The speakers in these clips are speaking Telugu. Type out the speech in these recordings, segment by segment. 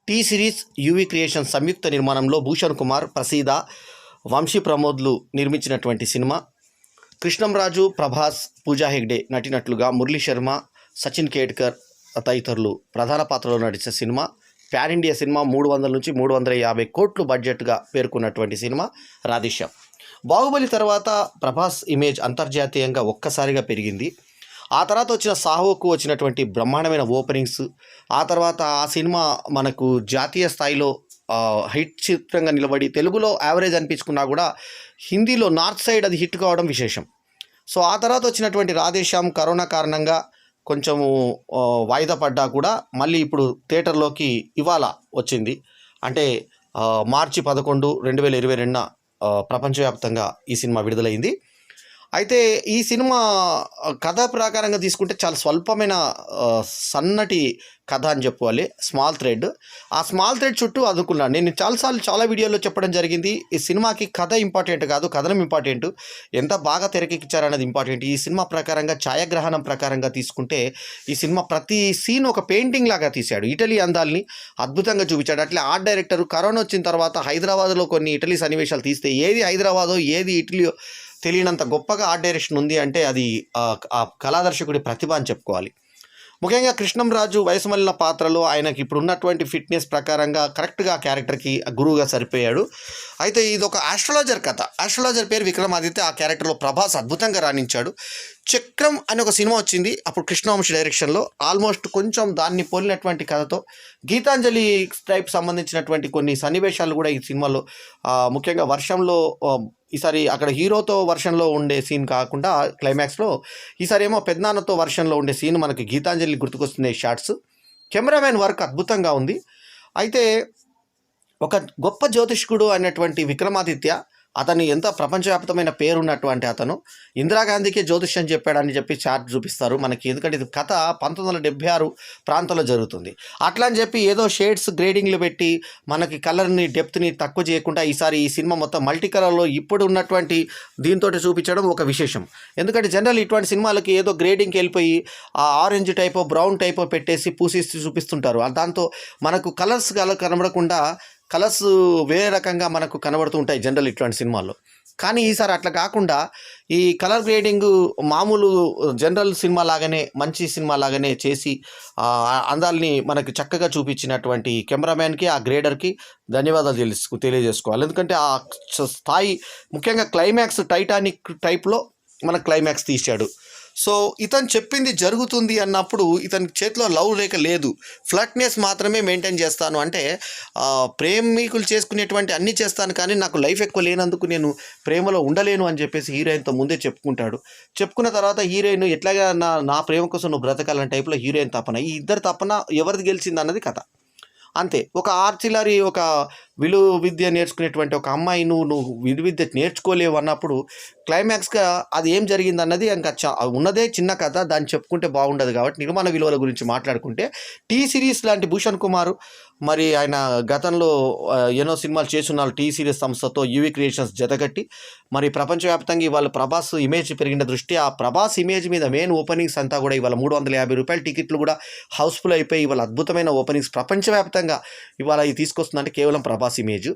టీ సిరీస్ యూవీ క్రియేషన్ సంయుక్త నిర్మాణంలో భూషణ్ కుమార్, ప్రసీద, వంశీ ప్రమోద్లు నిర్మించినటువంటి సినిమా. కృష్ణంరాజు, ప్రభాస్, పూజా హెగ్డే నటినట్లుగా మురళీ శర్మ, సచిన్ కేడ్కర్ తదితరులు ప్రధాన పాత్రలో నటించిన సినిమా. Pan India cinema. 300 నుంచి 350 కోట్లు బడ్జెట్గా పేర్కొన్నటువంటి సినిమా రాధేశ్యామ్. బాహుబలి తర్వాత ప్రభాస్ ఇమేజ్ అంతర్జాతీయంగా ఒక్కసారిగా పెరిగింది. ఆ తర్వాత వచ్చిన సాహోకు వచ్చినటువంటి బ్రహ్మాండమైన ఓపెనింగ్స్, ఆ తర్వాత ఆ సినిమా మనకు జాతీయ స్థాయిలో హిట్ చిత్రంగా నిలబడి తెలుగులో యావరేజ్ అనిపించుకున్నా కూడా హిందీలో నార్త్ సైడ్ అది హిట్ కావడం విశేషం. సో ఆ తర్వాత వచ్చినటువంటి రాధేశ్యామ్ కరోనా కారణంగా కొంచెము వాయిదా పడ్డా కూడా మళ్ళీ ఇప్పుడు థియేటర్లోకి ఇవాళ వచ్చింది. అంటే మార్చి 11, 2022 ప్రపంచవ్యాప్తంగా ఈ సినిమా విడుదలైంది. అయితే ఈ సినిమా కథ ప్రకారంగా తీసుకుంటే చాలా స్వల్పమైన సన్నటి కథ అని చెప్పుకోవాలి. Small thread. ఆ స్మాల్ థ్రెడ్ చుట్టూ అదుకున్నాను. నేను చాలా వీడియోలో చెప్పడం జరిగింది. ఈ సినిమాకి కథ ఇంపార్టెంట్ కాదు, కథనం ఇంపార్టెంట్, ఎంత బాగా తెరకెక్కించారనేది ఇంపార్టెంట్. ఈ సినిమా ప్రకారంగా ఛాయాగ్రహణం ప్రకారంగా తీసుకుంటే ఈ సినిమా ప్రతి సీన్ ఒక పెయింటింగ్ లాగా తీశాడు. ఇటలీ అందాల్ని అద్భుతంగా చూపించాడు. అట్లా ఆర్ట్ డైరెక్టర్ కరోనా వచ్చిన తర్వాత హైదరాబాద్లో కొన్ని ఇటలీ సన్నివేశాలు తీస్తే ఏది హైదరాబాదో ఏది ఇటలీయో తెలియనంత గొప్పగా ఆర్ట్ డైరెక్షన్ ఉంది అంటే అది ఆ కళాదర్శకుడి ప్రతిభ అని చెప్పుకోవాలి. ముఖ్యంగా కృష్ణంరాజు వయసు మళ్ళిన పాత్రలో ఆయనకి ఇప్పుడు ఉన్నటువంటి ఫిట్నెస్ ప్రకారంగా కరెక్ట్గా ఆ క్యారెక్టర్కి గురువుగా సరిపోయాడు. అయితే ఇది ఒక ఆస్ట్రాలజర్ కథ. ఆస్ట్రాలజర్ పేరు విక్రమాదిత్య. ఆ క్యారెక్టర్లో ప్రభాస్ అద్భుతంగా రాణించాడు. చక్రం అనే ఒక సినిమా వచ్చింది అప్పుడు కృష్ణవంశీ డైరెక్షన్లో. ఆల్మోస్ట్ కొంచెం దాన్ని పోలినటువంటి కథతో గీతాంజలి టైప్ సంబంధించినటువంటి కొన్ని సన్నివేశాలు కూడా ఈ సినిమాలో, ముఖ్యంగా వర్షంలో ఈసారి అక్కడ హీరోతో వర్షంలో ఉండే సీన్ కాకుండా క్లైమాక్స్లో ఈసారి ఏమో పెద్దనాన్నతో వర్షంలో ఉండే సీన్ మనకి గీతాంజలి గుర్తుకొస్తున్నాయి షాట్స్. కెమెరామెన్ వర్క్ అద్భుతంగా ఉంది. అయితే ఒక గొప్ప జ్యోతిష్కుడు అనేటువంటి విక్రమాదిత్య, అతను ఎంత ప్రపంచవ్యాప్తమైన పేరున్నటువంటి అతను ఇందిరాగాంధీకే జ్యోతిష్యం చెప్పాడని చెప్పి చార్ట్ చూపిస్తారు మనకి. ఎందుకంటే ఇది కథ 1976 ప్రాంతంలో జరుగుతుంది. అట్లా అని చెప్పి ఏదో షేడ్స్ గ్రేడింగ్లు పెట్టి మనకి కలర్ని డెప్త్ని తక్కువ చేయకుండా ఈసారి ఈ సినిమా మొత్తం మల్టీ కలర్లో ఇప్పుడు ఉన్నటువంటి దీంతో చూపించడం ఒక విశేషం. ఎందుకంటే జనరల్ ఇటువంటి సినిమాలకి ఏదో గ్రేడింగ్కి వెళ్ళిపోయి ఆ ఆరెంజ్ టైపో బ్రౌన్ టైపో పెట్టేసి పూసేసి చూపిస్తుంటారు. దాంతో మనకు కలర్స్ కనబడకుండా కలర్స్ వేరే రకంగా మనకు కనబడుతూ ఉంటాయి జనరల్ ఇట్లాంటి సినిమాల్లో. కానీ ఈసారి అట్లా కాకుండా ఈ కలర్ గ్రేడింగ్ మామూలు జనరల్ సినిమా లాగానే, మంచి సినిమా లాగానే చేసి అందాల్ని మనకు చక్కగా చూపించినటువంటి కెమెరామ్యాన్కి, ఆ గ్రేడర్కి ధన్యవాదాలు తెలియజేసుకోవాలి. ఎందుకంటే ఆ స్థాయి, ముఖ్యంగా క్లైమాక్స్ టైటానిక్ టైప్లో మన క్లైమాక్స్ తీశాడు. సో ఇతను చెప్పింది జరుగుతుంది అన్నప్పుడు ఇతని చేతిలో లవ్ రేఖ లేదు, ఫ్లట్నెస్ మాత్రమే మెయింటైన్ చేస్తాను అంటే ప్రేమికులు చేసుకునేటువంటి అన్నీ చేస్తాను కానీ నాకు లైఫ్ ఎక్కువ లేనందుకు నేను ప్రేమలో ఉండలేను అని చెప్పేసి హీరోయిన్తో ముందే చెప్పుకుంటాడు. చెప్పుకున్న తర్వాత హీరోయిన్ ఎట్లాగా నా ప్రేమ కోసం నువ్వు బ్రతకాలని టైప్లో హీరోయిన్ తపన. ఈ ఇద్దరు తపన ఎవరిది గెలిచింది అన్నది కథ. అంతే. ఒక ఆర్చిలరీ, ఒక విలువ విద్య నేర్చుకునేటువంటి ఒక అమ్మాయి నువ్వు విలువ విద్య నేర్చుకోలేవు అన్నప్పుడు క్లైమాక్స్గా అది ఏం జరిగింది అన్నది ఇంకా ఉన్నదే చిన్న కథ, దాన్ని చెప్పుకుంటే బాగుండదు. కాబట్టి నిర్మాణ విలువల గురించి మాట్లాడుకుంటే టీ సిరీస్ లాంటి భూషణ్ కుమార్ మరి ఆయన గతంలో ఎన్నో సినిమాలు చేస్తున్నారు టీ సిరీస్ సంస్థతో యూవీ క్రియేషన్స్ జతగట్టి మరి ప్రపంచవ్యాప్తంగా ఇవాళ ప్రభాస్ ఇమేజ్ పెరిగిన దృష్టి ఆ ప్రభాస్ ఇమేజ్ మీద మెయిన్ ఓపెనింగ్స్ అంతా కూడా ఇవాళ 350 రూపాయల టికెట్లు కూడా హౌస్ఫుల్ అయిపోయి ఇవాళ అద్భుతమైన ఓపెనింగ్స్ ప్రపంచవ్యాప్తంగా ఇవాళ ఇది తీసుకొస్తుందంటే కేవలం ప్రభాస్ ఇమేజ్.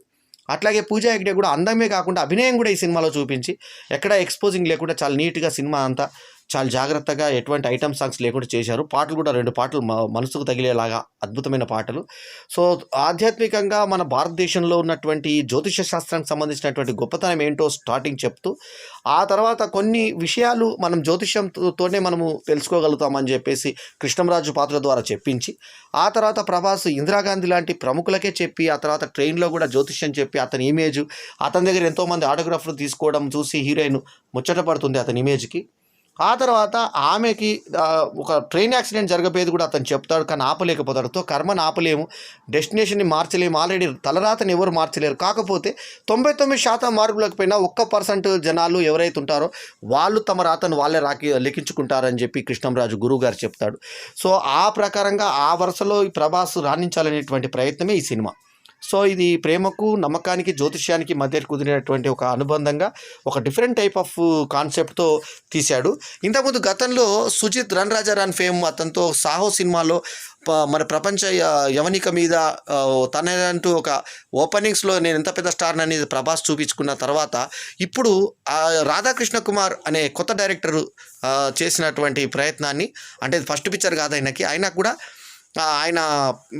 అట్లాగే పూజా హెగ్డే కూడా అందమే కాకుండా అభినయం కూడా ఈ సినిమాలో చూపించి ఎక్కడ ఎక్స్పోజింగ్ లేకుండా చాలా నీట్గా సినిమా అంతా చాలా జాగ్రత్తగా ఎటువంటి ఐటమ్ సాంగ్స్ లేకుండా చేశారు. పాటలు కూడా 2 పాటలు మనసుకు తగిలేలాగా అద్భుతమైన పాటలు. సో ఆధ్యాత్మికంగా మన భారతదేశంలో ఉన్నటువంటి జ్యోతిష శాస్త్రానికి సంబంధించినటువంటి గొప్పతనం ఏంటో స్టార్టింగ్ చెప్తూ ఆ తర్వాత కొన్ని విషయాలు మనం జ్యోతిషంతోనే మనము తెలుసుకోగలుగుతామని చెప్పేసి కృష్ణంరాజు పాత్ర ద్వారా చెప్పించి ఆ తర్వాత ప్రభాస్ ఇందిరాగాంధీ లాంటి ప్రముఖులకే చెప్పి ఆ తర్వాత ట్రైన్లో కూడా జ్యోతిష్యం చెప్పి అతని ఇమేజ్, అతని దగ్గర ఎంతోమంది ఆటోగ్రాఫ్లు తీసుకోవడం చూసి హీరోయిన్ ముచ్చట పడుతుంది అతని ఇమేజ్కి. ఆ తర్వాత ఆమెకి ఒక ట్రైన్ యాక్సిడెంట్ జరగబోయేది కూడా అతను చెప్తాడు కానీ ఆపలేకపోతాడు. కర్మను ఆపలేము, డెస్టినేషన్ని మార్చలేము, ఆల్రెడీ తలరాతని ఎవరు మార్చలేరు. కాకపోతే 99% మార్కులకు పోయినా 1% జనాలు ఎవరైతే ఉంటారో వాళ్ళు తమ రాతను వాళ్ళే లిఖించుకుంటారని చెప్పి కృష్ణంరాజు గురువు గారు చెప్తాడు. సో ఆ ప్రకారంగా ఆ వరుసలో ఈ ప్రభాస్ రాణించాలనేటువంటి ప్రయత్నమే ఈ సినిమా. సో ఇది ప్రేమకు, నమ్మకానికి, జ్యోతిష్యానికి మధ్య కుదిరినటువంటి ఒక అనుబంధంగా ఒక డిఫరెంట్ టైప్ ఆఫ్ కాన్సెప్ట్తో తీశాడు. ఇంతకుముందు గతంలో సుజిత్ రన్ రాజా రన్ ఫేమ్ అతనితో సాహో సినిమాలో మన ప్రపంచ యవనిక మీద తనంటూ ఒక ఓపెనింగ్స్లో నేను ఎంత పెద్ద స్టార్ అనేది ప్రభాస్ చూపించుకున్న తర్వాత ఇప్పుడు రాధాకృష్ణ కుమార్ అనే కొత్త డైరెక్టర్ చేసినటువంటి ప్రయత్నాన్ని, అంటే ఫస్ట్ పిక్చర్ కాదు ఆయనకి, అయినా కూడా ఆయన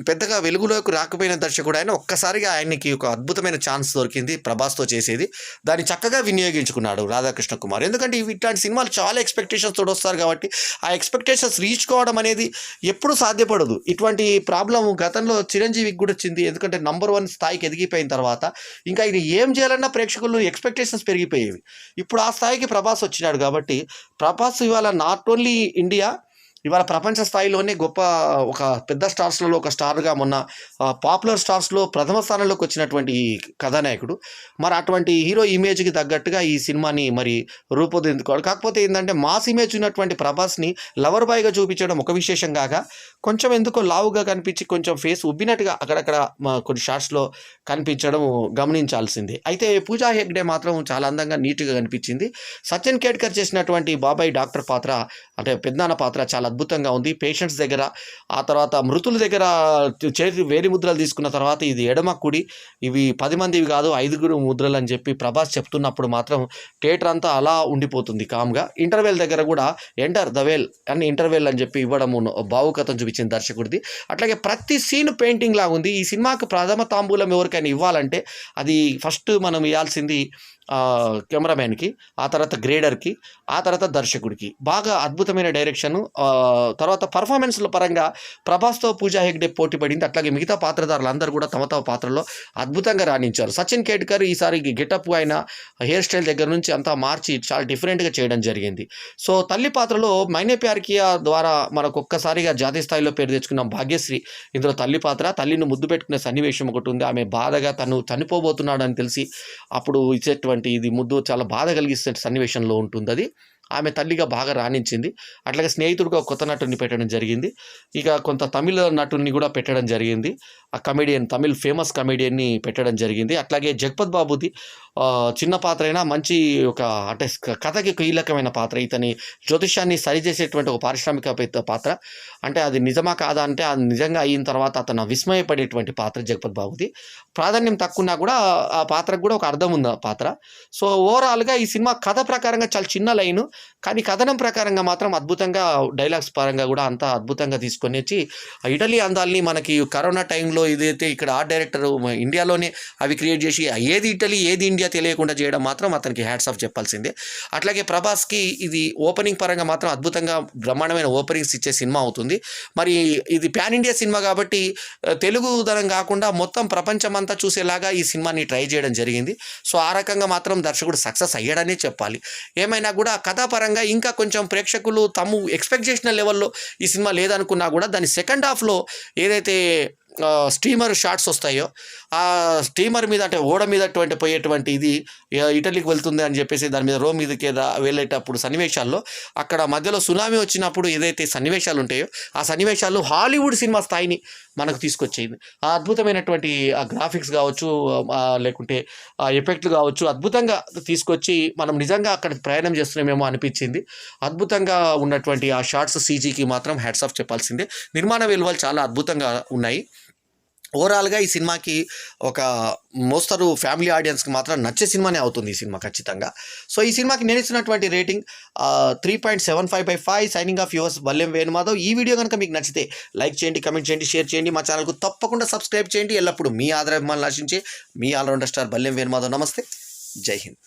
పెద్దగా వెలుగులోకి రాకపోయిన దర్శకుడు ఆయన. ఒక్కసారిగా ఆయనకి ఒక అద్భుతమైన ఛాన్స్ దొరికింది ప్రభాస్తో చేసేది. దాన్ని చక్కగా వినియోగించుకున్నాడు రాధాకృష్ణ కుమార్. ఎందుకంటే ఇట్లాంటి సినిమాలు చాలా ఎక్స్పెక్టేషన్స్ తోడు వస్తారు కాబట్టి ఆ ఎక్స్పెక్టేషన్స్ రీచ్ కావడం అనేది ఎప్పుడు సాధ్యపడదు. ఇటువంటి ప్రాబ్లం గతంలో చిరంజీవికి కూడా వచ్చింది. ఎందుకంటే నంబర్ 1 స్థాయికి ఎదిగిపోయిన తర్వాత ఇంకా ఇది ఏం చేయాలన్నా ప్రేక్షకులు ఎక్స్పెక్టేషన్స్ పెరిగిపోయేవి. ఇప్పుడు ఆ స్థాయికి ప్రభాస్ వచ్చినాడు కాబట్టి ప్రభాస్ ఇవాళ నాట్ ఓన్లీ ఇండియా, ఇవాళ ప్రపంచ స్థాయిలోనే గొప్ప ఒక పెద్ద స్టార్స్లలో ఒక స్టార్గా, మొన్న పాపులర్ స్టార్స్లో ప్రథమ స్థానంలోకి వచ్చినటువంటి కథానాయకుడు. మరి అటువంటి హీరో ఇమేజ్కి తగ్గట్టుగా ఈ సినిమాని మరి రూపుదిద్దుకోవాలి. కాకపోతే ఏంటంటే మాస్ ఇమేజ్ ఉన్నటువంటి ప్రభాస్ని లవర్ బాయ్గా చూపించడం ఒక విశేషం కాగా, కొంచెం ఎందుకో లావుగా కనిపించి కొంచెం ఫేస్ ఉబ్బినట్టుగా అక్కడక్కడ కొన్ని షార్ట్స్లో కనిపించడం గమనించాల్సిందే. అయితే పూజా హెగ్డే మాత్రం చాలా అందంగా నీట్గా కనిపించింది. సచిన్ కేడ్కర్ చేసినటువంటి బాబాయ్ డాక్టర్ పాత్ర, అంటే పెద్దనాన్న పాత్ర చాలా అద్భుతంగా ఉంది. పేషెంట్స్ దగ్గర, ఆ తర్వాత మృతుల దగ్గర చేతి వేలి ముద్రలు తీసుకున్న తర్వాత ఇది ఎడమ కుడి, ఇవి 10 మందివి కాదు 5 ముద్రలు అని చెప్పి ప్రభాస్ చెప్తున్నప్పుడు మాత్రం థియేటర్ అంతా అలా ఉండిపోతుంది కామ్గా. ఇంటర్వెల్ దగ్గర కూడా ఎంటర్ ద వేల్ అని ఇంటర్వెల్ అని చెప్పి ఇవ్వడము భావుకథను చూపించింది దర్శకుడిది. అట్లాగే ప్రతి సీన్ పెయింటింగ్ లాగా ఉంది. ఈ సినిమాకు ప్రథమ తాంబూలం ఎవరికైనా ఇవ్వాలంటే అది ఫస్ట్ మనం ఇవ్వాల్సింది కెమెరామ్యాన్కి, ఆ తర్వాత గ్రేడర్కి, ఆ తర్వాత దర్శకుడికి. బాగా అద్భుతమైన డైరెక్షన్. తర్వాత పర్ఫార్మెన్స్ల పరంగా ప్రభాస్తో పూజా హెగ్డే పోటీ పడింది. అట్లాగే మిగతా పాత్రధారులు అందరూ కూడా తమ తమ పాత్రలో అద్భుతంగా రాణించారు. సచిన్ కేడ్కర్ ఈసారి గెటప్ ఆయన హెయిర్ స్టైల్ దగ్గర నుంచి అంతా మార్చి చాలా డిఫరెంట్గా చేయడం జరిగింది. సో తల్లి పాత్రలో మైనే ప్యార్ కియా ద్వారా మనకు ఒక్కసారిగా జాతీయ స్థాయిలో పేరు తెచ్చుకున్న భాగ్యశ్రీ ఇందులో తల్లి పాత్ర. తల్లిని ముద్దు పెట్టుకునే సన్నివేశం ఒకటి ఉంది. ఆమె బాధగా తను చనిపోబోతున్నాడు అని తెలిసి అప్పుడు ఇచ్చేటువంటి ఇది ముద్దు చాలా బాధ కలిగిస్తే సన్నివేశంలో ఉంటుంది. అది ఆమె తల్లిగా బాగా రాణించింది. అట్లాగే స్నేహితుడిగా కొత్త నటుడిని పెట్టడం జరిగింది. ఇక కొంత తమిళ నటుడిని కూడా పెట్టడం జరిగింది. ఆ కమెడియన్, తమిళ్ ఫేమస్ కమెడియన్ని పెట్టడం జరిగింది. అట్లాగే జగపత్ బాబుది చిన్న పాత్ర అయినా మంచి ఒక అంటే కథకి కీలకమైన పాత్ర. ఇతని జ్యోతిష్యాన్ని సరిచేసేటువంటి ఒక పారిశ్రామిక పాత్ర. అంటే అది నిజమా కాదా అంటే అది నిజంగా అయిన తర్వాత అతను విస్మయపడేటువంటి పాత్ర జగపత్ బాబుది. ప్రాధాన్యం తక్కువన్నా కూడా ఆ పాత్రకు కూడా ఒక అర్థం ఉంది ఆ పాత్ర. సో ఓవరాల్గా ఈ సినిమా కథ ప్రకారంగా చాలా చిన్న లైను, కానీ కథనం ప్రకారంగా మాత్రం అద్భుతంగా, డైలాగ్స్ పరంగా కూడా అంతా అద్భుతంగా తీసుకొని వచ్చి ఇటలీ అందాల్ని మనకి కరోనా టైంలో ఇదైతే ఇక్కడ ఆర్ట్ డైరెక్టర్ ఇండియాలోనే అవి క్రియేట్ చేసి ఏది ఇటలీ ఏది ఇండియా తెలియకుండా చేయడం మాత్రం అతనికి హ్యాట్స్ ఆఫ్ చెప్పాల్సిందే. అట్లాగే ప్రభాస్కి ఇది ఓపెనింగ్ పరంగా మాత్రం అద్భుతంగా బ్రహ్మాండమైన ఓపెనింగ్స్ ఇచ్చే సినిమా అవుతుంది. మరి ఇది ప్యాన్ ఇండియా సినిమా కాబట్టి తెలుగు దరం కాకుండా మొత్తం ప్రపంచమంతా చూసేలాగా ఈ సినిమాని ట్రై చేయడం జరిగింది. సో ఆ రకంగా మాత్రం దర్శకుడు సక్సెస్ అయ్యాడనే చెప్పాలి. ఏమైనా కూడా కథాపరంగా ఇంకా కొంచెం ప్రేక్షకులు తాము ఎక్స్పెక్ట్ చేసిన లెవెల్లో ఈ సినిమా లేదనుకున్నా కూడా దాని సెకండ్ హాఫ్లో ఏదైతే స్టీమర్ షాట్స్ వస్తాయో ఆ స్టీమర్ మీద అంటే ఓడ మీద పోయేటువంటి ఇది ఇటలీకి వెళ్తుంది అని చెప్పేసి దాని మీద రోమ్ మీదకి వెళ్ళేటప్పుడు సన్నివేశాల్లో అక్కడ మధ్యలో సునామీ వచ్చినప్పుడు ఏదైతే సన్నివేశాలు ఉంటాయో ఆ సన్నివేశాలు హాలీవుడ్ సినిమా స్థాయిని మనకు తీసుకొచ్చేది. ఆ అద్భుతమైనటువంటి ఆ గ్రాఫిక్స్ కావచ్చు, లేకుంటే ఆ ఎఫెక్ట్లు కావచ్చు, అద్భుతంగా తీసుకొచ్చి మనం నిజంగా అక్కడ ప్రయాణం చేస్తున్నామేమో అనిపించింది. అద్భుతంగా ఉన్నటువంటి ఆ షార్ట్స్ సీజీకి మాత్రం హ్యాట్స్ ఆఫ్ చెప్పాల్సిందే. నిర్మాణ విలువలు చాలా అద్భుతంగా ఉన్నాయి. ఓవరాల్గా ఈ సినిమాకి ఒక మోస్తరు ఫ్యామిలీ ఆడియన్స్కి మాత్రం నచ్చే సినిమానే అవుతుంది ఈ సినిమా ఖచ్చితంగా. సో ఈ సినిమాకి నేను ఇచ్చినటువంటి rating 3.75/5. Signing off yours Ballem Venumadhav. ఈ వీడియో కనుక మీకు నచ్చితే లైక్ చేయండి, కమెంట్ చేయండి, షేర్ చేయండి. మా ఛానల్కు తప్పకుండా సబ్స్క్రైబ్ చేయండి. ఎల్లప్పుడూ మీ ఆదరాభిమానులు ఆశించే మీ ఆల్రౌండర్ స్టార్ బల్లెం వేణుమాధవ్. నమస్తే, జై హింద్.